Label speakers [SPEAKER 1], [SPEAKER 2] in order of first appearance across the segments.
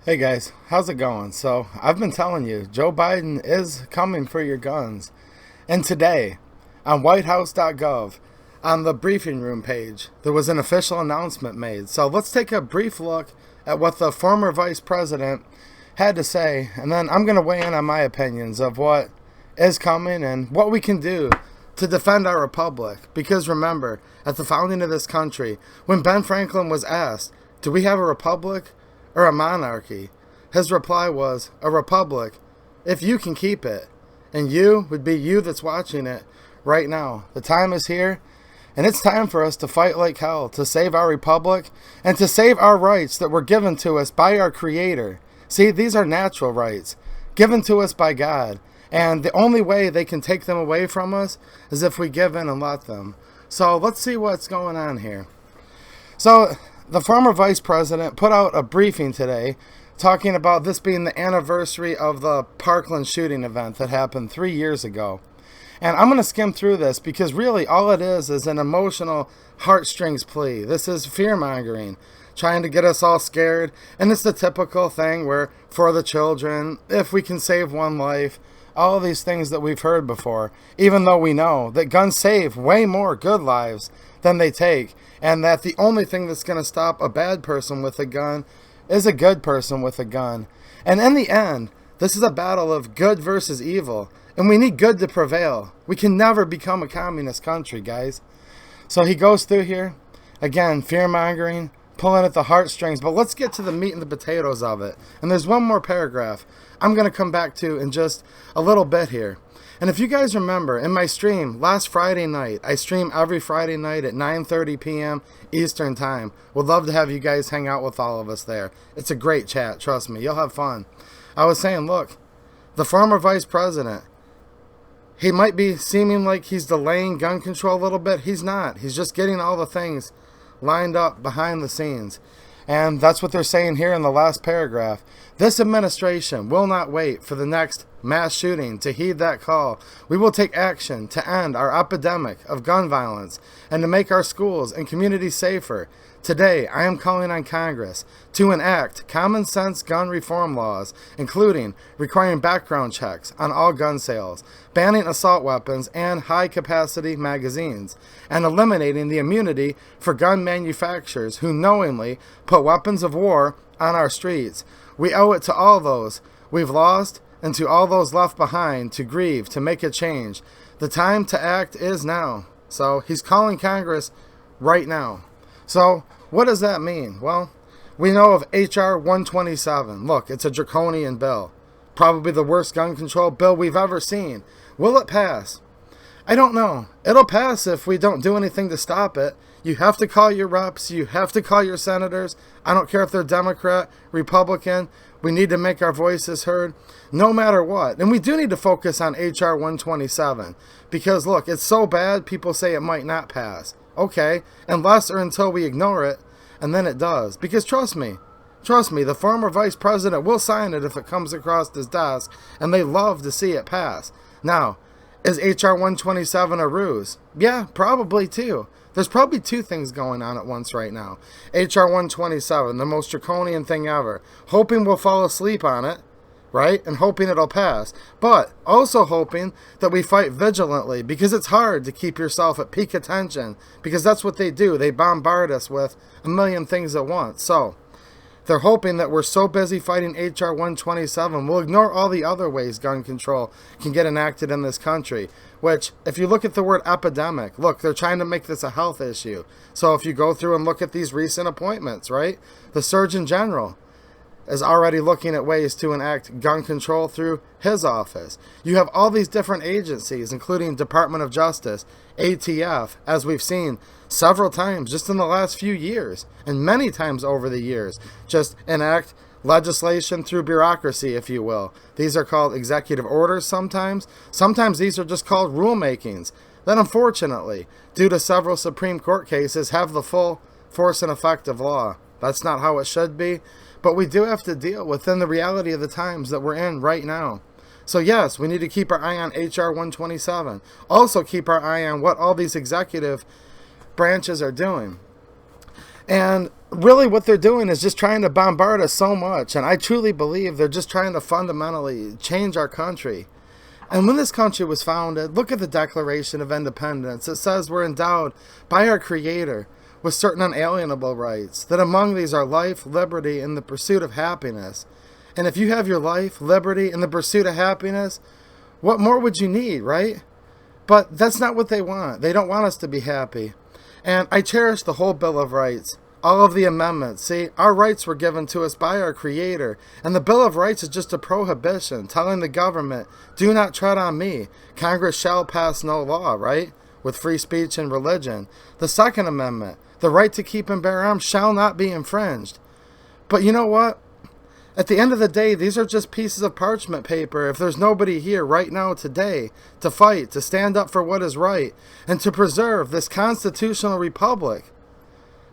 [SPEAKER 1] Hey guys, how's it going? So, I've been telling you, Joe Biden is coming for your guns. And today, on whitehouse.gov, on the briefing room page, there was an official announcement made. So, let's take a brief look at what the former vice president had to say, and then I'm going to weigh in on my opinions of what is coming and what we can do to defend our republic. Because remember, at the founding of this country, when Ben Franklin was asked, do we have a republic or a monarchy? His reply was, a republic, if you can keep it. And you would be you that's watching it right now. The time is here, and it's time for us to fight like hell to save our republic and to save our rights that were given to us by our Creator. See, these are natural rights given to us by God, and the only way they can take them away from us is if we give in and let them. So let's see what's going on here. So the former vice president put out a briefing today talking about this being the anniversary of the Parkland shooting event that happened 3 years ago. And I'm going to skim through this because really all it is an emotional heartstrings plea. This is fear-mongering, trying to get us all scared. And it's the typical thing where for the children, if we can save one life, all of these things that we've heard before, even though we know that guns save way more good lives than they take, and that the only thing that's going to stop a bad person with a gun is a good person with a gun. And in the end, this is a battle of good versus evil, and we need good to prevail. We can never become a communist country, guys. So he goes through here, again, fear-mongering, pulling at the heartstrings, but let's get to the meat and the potatoes of it. And there's one more paragraph I'm going to come back to in just a little bit here. And if you guys remember, in my stream last Friday night, I stream every Friday night at 9:30 p.m. Eastern Time. Would love to have you guys hang out with all of us there. It's a great chat, trust me. You'll have fun. I was saying, look, the former vice president, he might be seeming like he's delaying gun control a little bit. He's not. He's just getting all the things lined up behind the scenes. And that's what they're saying here in the last paragraph. This administration will not wait for the next mass shooting to heed that call. We will take action to end our epidemic of gun violence and to make our schools and communities safer. Today, I am calling on Congress to enact common sense gun reform laws, including requiring background checks on all gun sales, banning assault weapons and high-capacity magazines, and eliminating the immunity for gun manufacturers who knowingly put weapons of war on our streets. We owe it to all those we've lost and to all those left behind to grieve, to make a change. The time to act is now. So he's calling Congress right now. So what does that mean? Well, we know of H.R. 127. Look, it's a draconian bill. Probably the worst gun control bill we've ever seen. Will it pass? I don't know. It'll pass if we don't do anything to stop it. You have to call your reps. You have to call your senators. I don't care if they're Democrat, Republican. We need to make our voices heard no matter what. And we do need to focus on H.R. 127 because, look, it's so bad people say it might not pass. Okay, unless or until we ignore it, and then it does. Because trust me, the former vice president will sign it if it comes across his desk, and they love to see it pass. Now, is H.R. 127 a ruse? Yeah, probably too. There's probably two things going on at once right now. H.R. 127, the most draconian thing ever. Hoping we'll fall asleep on it, right? And hoping it'll pass. But also hoping that we fight vigilantly because it's hard to keep yourself at peak attention because that's what they do. They bombard us with a million things at once. So they're hoping that we're so busy fighting H.R. 127, we'll ignore all the other ways gun control can get enacted in this country. Which, if you look at the word epidemic, look, they're trying to make this a health issue. So if you go through and look at these recent appointments, right? The Surgeon General is already looking at ways to enact gun control through his office. You have all these different agencies, including Department of Justice, ATF, as we've seen several times just in the last few years, and many times over the years, just enact legislation through bureaucracy, if you will. These are called executive orders sometimes. Sometimes these are just called rulemakings that unfortunately, due to several Supreme Court cases, have the full force and effect of law. That's not how it should be. But we do have to deal within the reality of the times that we're in right now. So yes, we need to keep our eye on H.R. 127. Also keep our eye on what all these executive branches are doing. And really what they're doing is just trying to bombard us so much. And I truly believe they're just trying to fundamentally change our country. And when this country was founded, look at the Declaration of Independence. It says we're endowed by our Creator with certain unalienable rights, that among these are life, liberty, and the pursuit of happiness. And if you have your life, liberty, and the pursuit of happiness, what more would you need, right? But that's not what they want. They don't want us to be happy. And I cherish the whole Bill of Rights, all of the amendments. See, our rights were given to us by our Creator. And the Bill of Rights is just a prohibition telling the government, do not tread on me. Congress shall pass no law, right? With free speech and religion. The Second Amendment, the right to keep and bear arms shall not be infringed. But you know what? At the end of the day, these are just pieces of parchment paper if there's nobody here right now today to fight, to stand up for what is right, and to preserve this constitutional republic.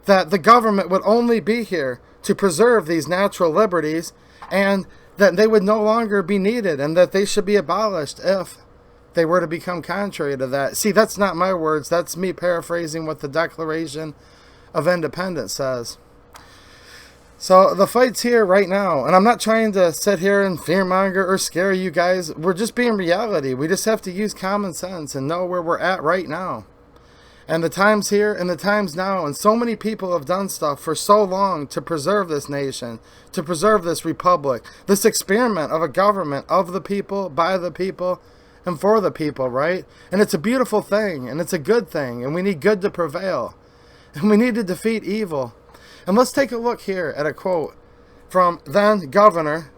[SPEAKER 1] That the government would only be here to preserve these natural liberties, and that they would no longer be needed, and that they should be abolished if they were to become contrary to that. See, that's not my words. That's me paraphrasing what the Declaration of Independence says. So the fight's here right now, and I'm not trying to sit here and fearmonger or scare you guys. We're just being reality. We just have to use common sense and know where we're at right now. And the time's here and the time's now, and so many people have done stuff for so long to preserve this nation, to preserve this republic, this experiment of a government of the people, by the people, and for the people, right? And it's a beautiful thing, and it's a good thing, and we need good to prevail. And we need to defeat evil. And let's take a look here at a quote from then Governor,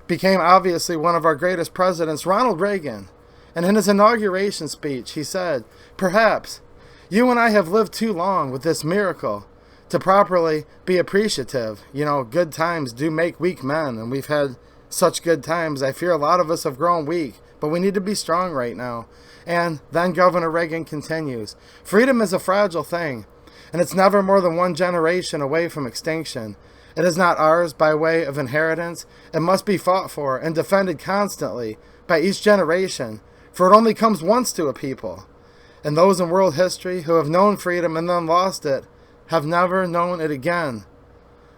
[SPEAKER 1] became obviously one of our greatest presidents, Ronald Reagan. And in his inauguration speech, he said, "Perhaps you and I have lived too long with this miracle to properly be appreciative. You know, good times do make weak men, and we've had such good times. I fear a lot of us have grown weak, but we need to be strong right now." And then Governor Reagan continues, "Freedom is a fragile thing, and it's never more than one generation away from extinction. It is not ours by way of inheritance. It must be fought for and defended constantly by each generation, for it only comes once to a people. And those in world history who have known freedom and then lost it have never known it again."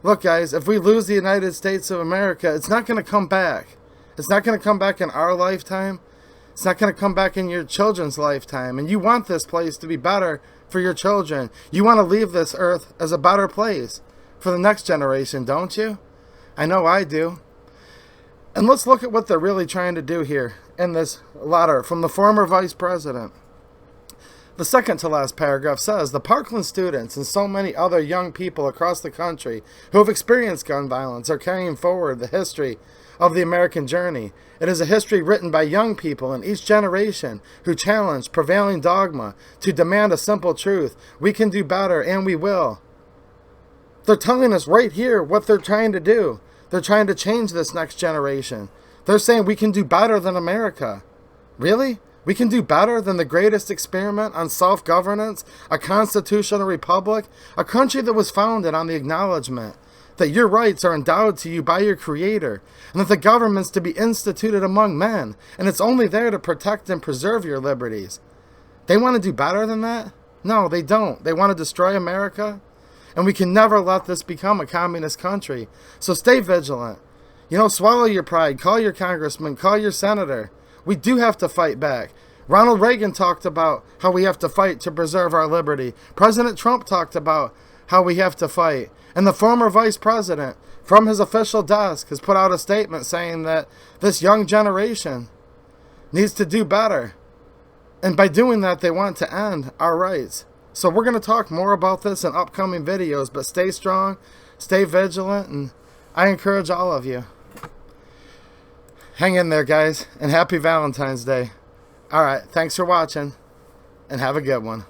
[SPEAKER 1] Look, guys, if we lose the United States of America, it's not going to come back. It's not going to come back in our lifetime. It's not going to come back in your children's lifetime. And you want this place to be better for your children. You want to leave this earth as a better place for the next generation, don't you? I know I do. And let's look at what they're really trying to do here in this letter from the former vice president. The second to last paragraph says, "The Parkland students and so many other young people across the country who have experienced gun violence are carrying forward the history of the American journey. It is a history written by young people in each generation who challenge prevailing dogma to demand a simple truth. We can do better, and we will." They're telling us right here what they're trying to do. They're trying to change this next generation. They're saying we can do better than America. Really? We can do better than the greatest experiment on self-governance, a constitutional republic, a country that was founded on the acknowledgement that your rights are endowed to you by your Creator, and that the government's to be instituted among men, and it's only there to protect and preserve your liberties. They want to do better than that? No, they don't. They want to destroy America, and we can never let this become a communist country. So stay vigilant. You know, swallow your pride. Call your congressman. Call your senator. We do have to fight back. Ronald Reagan talked about how we have to fight to preserve our liberty. President Trump talked about how we have to fight. And the former vice president, from his official desk, has put out a statement saying that this young generation needs to do better. And by doing that, they want to end our rights. So we're going to talk more about this in upcoming videos, but stay strong, stay vigilant, and I encourage all of you. Hang in there, guys, and happy Valentine's Day. All right, thanks for watching, and have a good one.